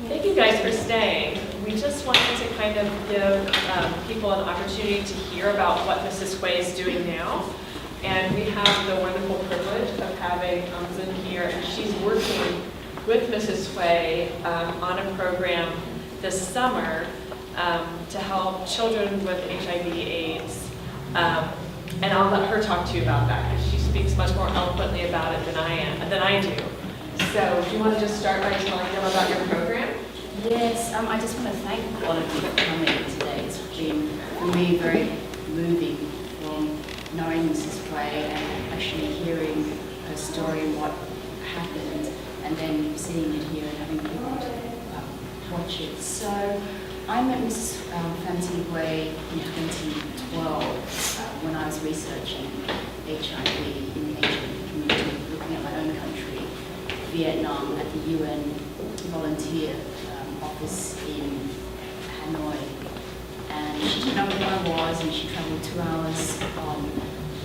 Thank you guys for staying. We just wanted to kind of give people an opportunity to hear about what Mrs. Hui is doing now. And we have the wonderful privilege of having Amazin here, and she's working with Mrs. Hui on a program this summer to help children with HIV/AIDS. And I'll let her talk to you about that because she speaks much more eloquently about it than I do. So do you want to just start by telling them about your program? Yes, I just want to thank all of you for coming today. It's been, for me, very moving from knowing Mrs. Hui and actually hearing her story, what happened, and then seeing it here and having people to watch it. So I met Mrs. Fancy Hui in 2012 when I was researching HIV in the Asian community, looking at my own country, Vietnam, at the UN volunteer office in Hanoi. And she didn't know who I was, and she travelled 2 hours on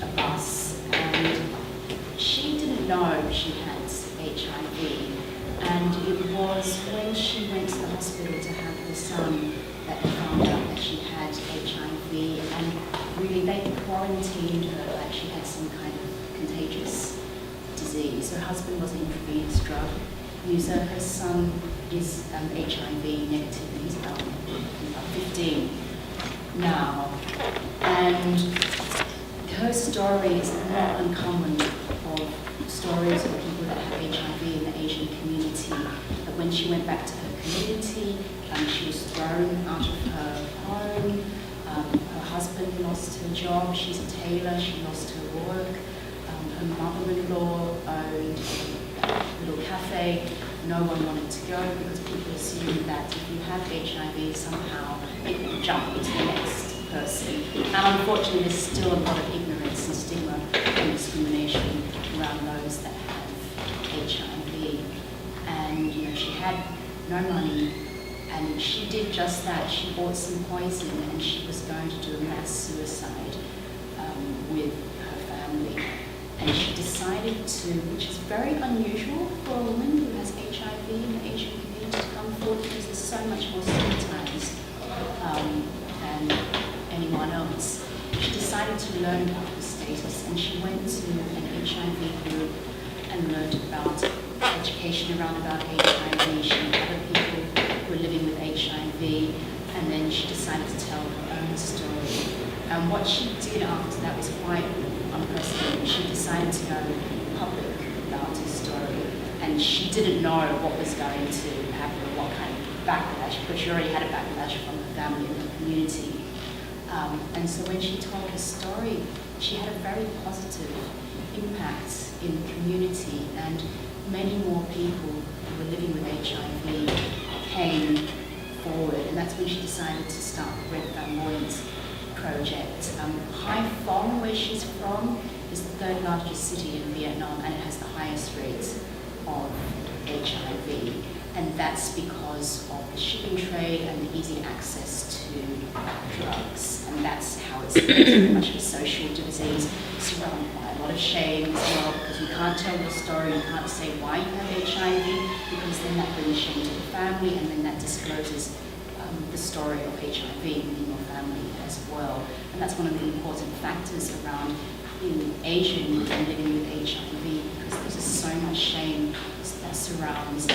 a bus, and she didn't know she had HIV. And it was when she went to the hospital to have her son that they found out that she had HIV, and really they quarantined her like she had some kind of contagious disease. Her husband was an intravenous drug user. Her son is HIV negative, and he's about 15 now. And her story is not uncommon of stories of people that have HIV in the Asian community. But when she went back to her community, she was thrown out of her home. Her husband lost her job. She's a tailor. She lost her work. Her mother-in-law owned a little cafe. No one wanted to go because people assumed that if you have HIV, somehow it will jump to the next person. And unfortunately, there's still a lot of ignorance and stigma and discrimination around those that have HIV. And she had no money, and she did just that. She bought some poison, and she was going to do a mass suicide with her family. And she decided to, which is very unusual for a woman who has HIV in the Asian community to come forward, because there's so much more stigmatized than anyone else. She decided to learn about her status, and she went to an HIV group and learned about education around about HIV. She met other people who were living with HIV, and then she decided to tell her own story. And what she did after that was quite unprecedented. She decided to go public about her story, and she didn't know what was going to happen, what kind of backlash, because she already had a backlash from her family and her community. And so when she told her story, she had a very positive impact in the community, and many more people who were living with HIV came forward, and that's when she decided to start the Red Flamboyant project. Hai Phong, where she's from, is the third largest city in Vietnam, and it has the highest rates of HIV. And that's because of the shipping trade and the easy access to drugs. And that's how it's very much of a social disease, surrounded by a lot of shame as well, because you can't tell your story, you can't say why you have HIV, because then that brings shame to the family, and then that discloses the story of HIV in your family as well. And that's one of the important factors around in Asian and living with HIV, because there's just so much shame that surrounds the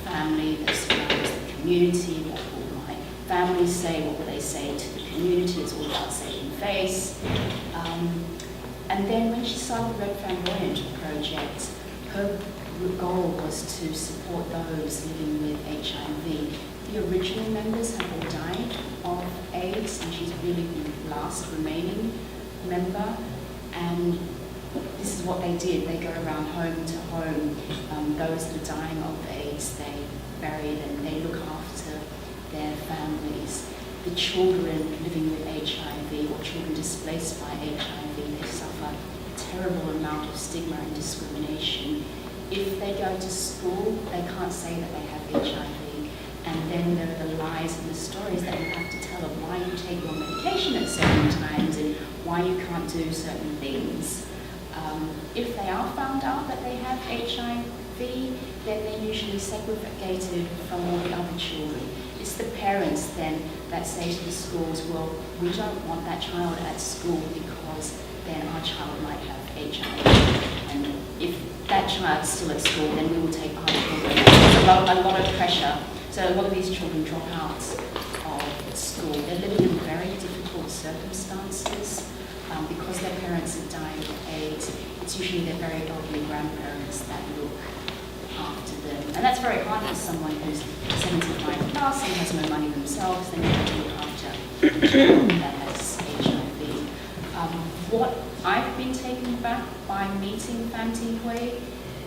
family, that surrounds the community. What will my family say? What will they say to the community? It's all about saving face. And then when she started the Red Flamboyant project, her goal was to support those living with HIV. The original members have all died of AIDS, and she's really the last remaining member. And this is what they did. They go around home to home. Those that are dying of AIDS, they bury them. They look after their families. The children living with HIV or children displaced by HIV, they suffer a terrible amount of stigma and discrimination. If they go to school, they can't say that they have HIV. And then there are the lies and the stories that you have to tell tell her why you take your medication at certain times and why you can't do certain things. If they are found out that they have HIV, then they're usually segregated from all the other children. It's the parents then that say to the schools, well, we don't want that child at school because then our child might have HIV. And if that child's still at school, then we will take other children. There's a lot of pressure. So a lot of these children drop out of school. They're living in very difficult circumstances because their parents have died of AIDS. It's usually their very elderly grandparents that look after them. And that's very hard for someone who's 75 plus and has no money themselves. They need to look after a child that has HIV. What I've been taken back by meeting Pham Thi Huay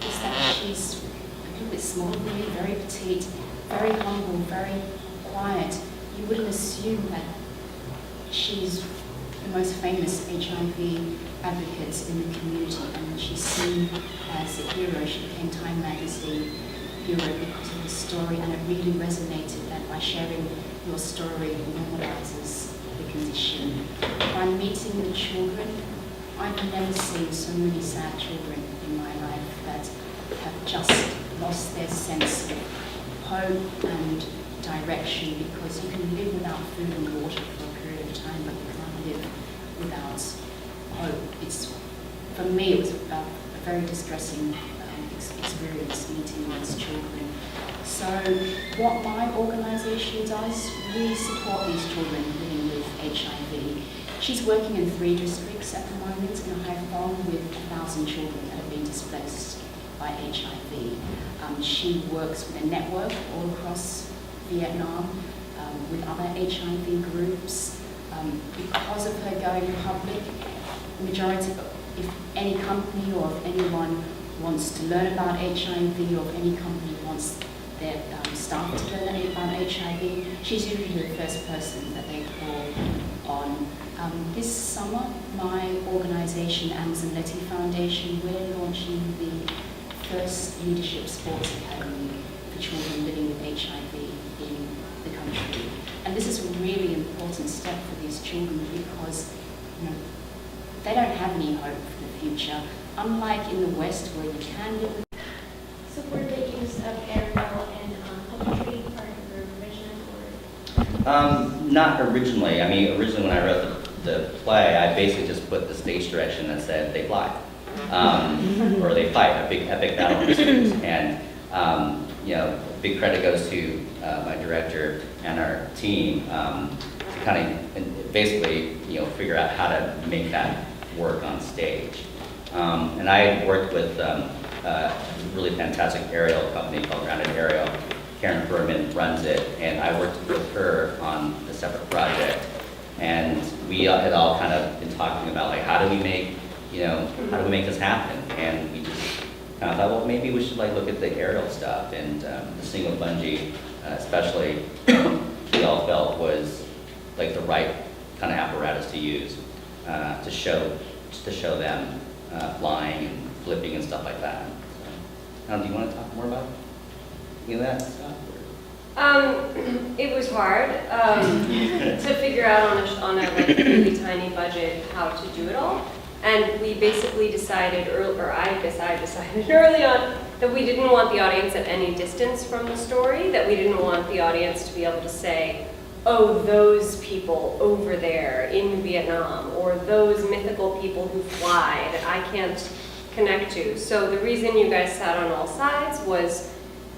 is that she's a little bit smaller than me, very petite, very humble, very quiet. You wouldn't assume that she's the most famous HIV advocate in the community, and she's seen as a hero. She became Time Magazine hero because of her story, and it really resonated that by sharing your story normalizes the condition. By meeting the children, I've never seen so many sad children in my life that have just lost their sense of hope and direction, because you can live without food and water for a period of time, but you can't live without hope. For me, it was a very distressing experience meeting those children. So what my organisation does, we support these children living with HIV. She's working in 3 districts at the moment in Haiphong with 1,000 children that have been displaced by HIV. She works with a network all across Vietnam with other HIV groups. Because of her going public, majority, if any company or if anyone wants to learn about HIV, or if any company wants their staff to learn about HIV, she's usually the first person that they call on. This summer, my organisation, Amazin LeThi Foundation, we're launching the first leadership sports academy for children living with HIV in the country. And this is a really important step for these children because, they don't have any hope for the future. Unlike in the West where you can live with support the use of aerial and puppetry part of the revision or? Not originally. I mean, originally when I wrote the play, I basically just put the stage direction that said they fly. Or they fight a big epic battle ensues. And big credit goes to my director and our team to kind of basically figure out how to make that work on stage. And I worked with a really fantastic aerial company called Grounded Aerial. Karen Berman runs it, and I worked with her on a separate project. And we had all kind of been talking about like how do we make this happen? And we just kind of thought, well, maybe we should like look at the aerial stuff, and the single bungee, especially, we all felt was like the right kind of apparatus to use to show them flying and flipping and stuff like that. So, do you want to talk more about that stuff? It was hard to figure out on a like really tiny budget how to do it all. And we basically decided, I decided early on that we didn't want the audience at any distance from the story, that we didn't want the audience to be able to say, oh, those people over there in Vietnam, or those mythical people who fly that I can't connect to. So the reason you guys sat on all sides was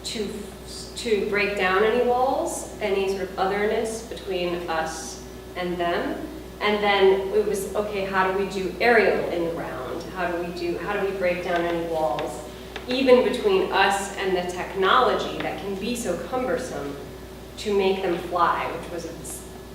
to break down any walls, any sort of otherness between us and them. And then it was, okay, how do we do aerial in the round? How do we break down any walls, even between us and the technology that can be so cumbersome to make them fly, which was a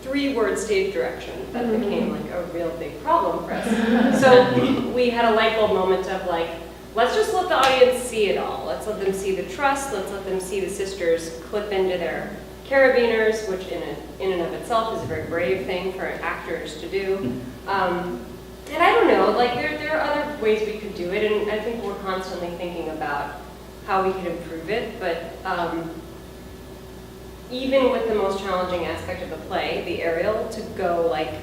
3-word stage direction that became like a real big problem for us. So we had a light bulb moment of like, let's just let the audience see it all. Let's let them see the trust. Let's let them see the sisters clip into their carabiners, which in and of itself is a very brave thing for actors to do. And I don't know, like there are other ways we could do it, and I think we're constantly thinking about how we could improve it, but even with the most challenging aspect of the play, the aerial, to go like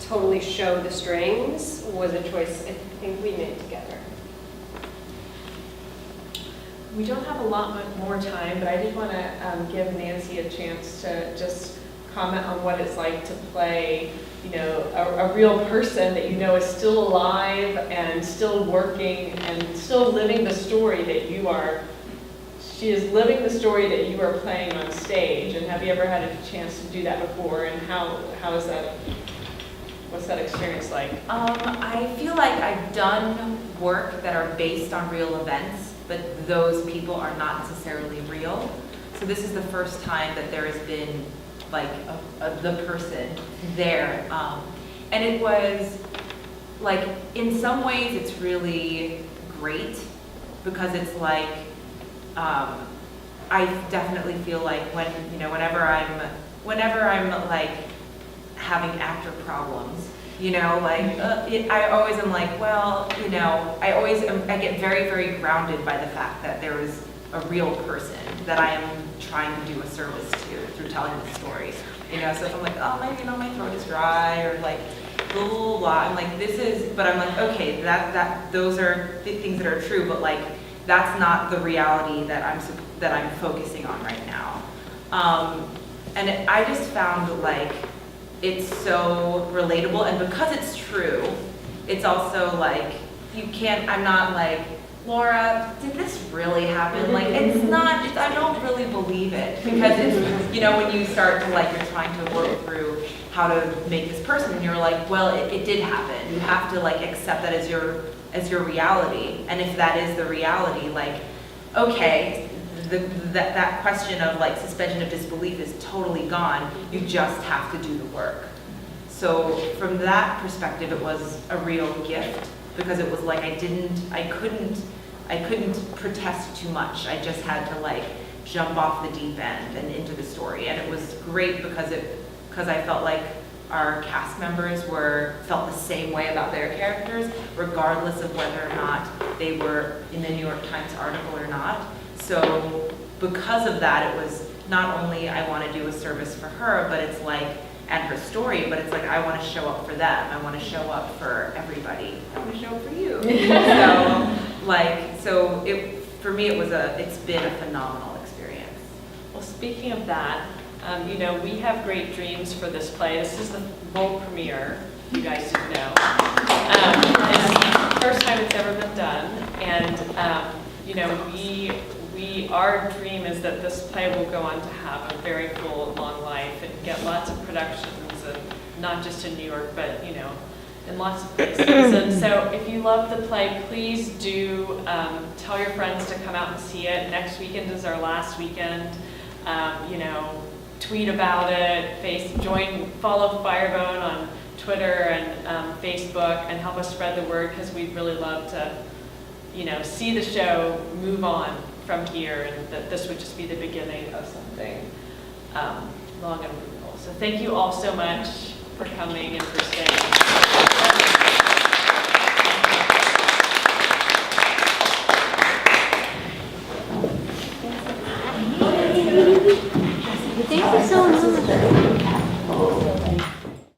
totally show the strings was a choice I think we made together. We don't have a lot more time, but I did want to give Nancy a chance to just comment on what it's like to play, you know, a real person that you know is still alive and still working and still living the story that you are. She is living the story that you are playing on stage. And have you ever had a chance to do that before? And how is that? What's that experience like? I feel like I've done work that are based on real events, but those people are not necessarily real. So this is the first time that there has been like the person there. And it was like, in some ways it's really great because it's like, I definitely feel like whenever I'm like having actor problems, I always am like, well, I get very, very grounded by the fact that there is a real person that I am trying to do a service to through telling the story. So if I'm like, oh, my throat is dry, or like, blah, blah, blah, I'm like, but I'm like, okay, those are the things that are true, but like, that's not the reality that I'm focusing on right now. And I just found like, it's so relatable, and because it's true, it's also like, I'm not like, Laura, did this really happen? Like, it's not, I don't really believe it, because it's, when you start to like, you're trying to work through how to make this person, and you're like, well, it did happen. You have to like accept that as your reality, and if that is the reality, like, okay, that question of like suspension of disbelief is totally gone. You just have to do the work. So from that perspective, it was a real gift, because it was like I couldn't protest too much. I just had to like jump off the deep end and into the story, and it was great because I felt like our cast members felt the same way about their characters, regardless of whether or not they were in the New York Times article or not. So because of that, it was not only I want to do a service for her, but it's like, and her story, but it's like I want to show up for them. I want to show up for everybody. I want to show up for you. For me, it's been a phenomenal experience. Well, speaking of that, we have great dreams for this play. This is the world premiere, you guys didn't know. It's the first time it's ever been done, and our dream is that this play will go on to have a very full, long life and get lots of productions, and not just in New York, but in lots of places. And so if you love the play, please do tell your friends to come out and see it. Next weekend is our last weekend. Tweet about it, follow Firebone on Twitter and Facebook, and help us spread the word, because we'd really love to see the show move on from here, and that this would just be the beginning of something long and beautiful. So thank you all so much for coming and for staying.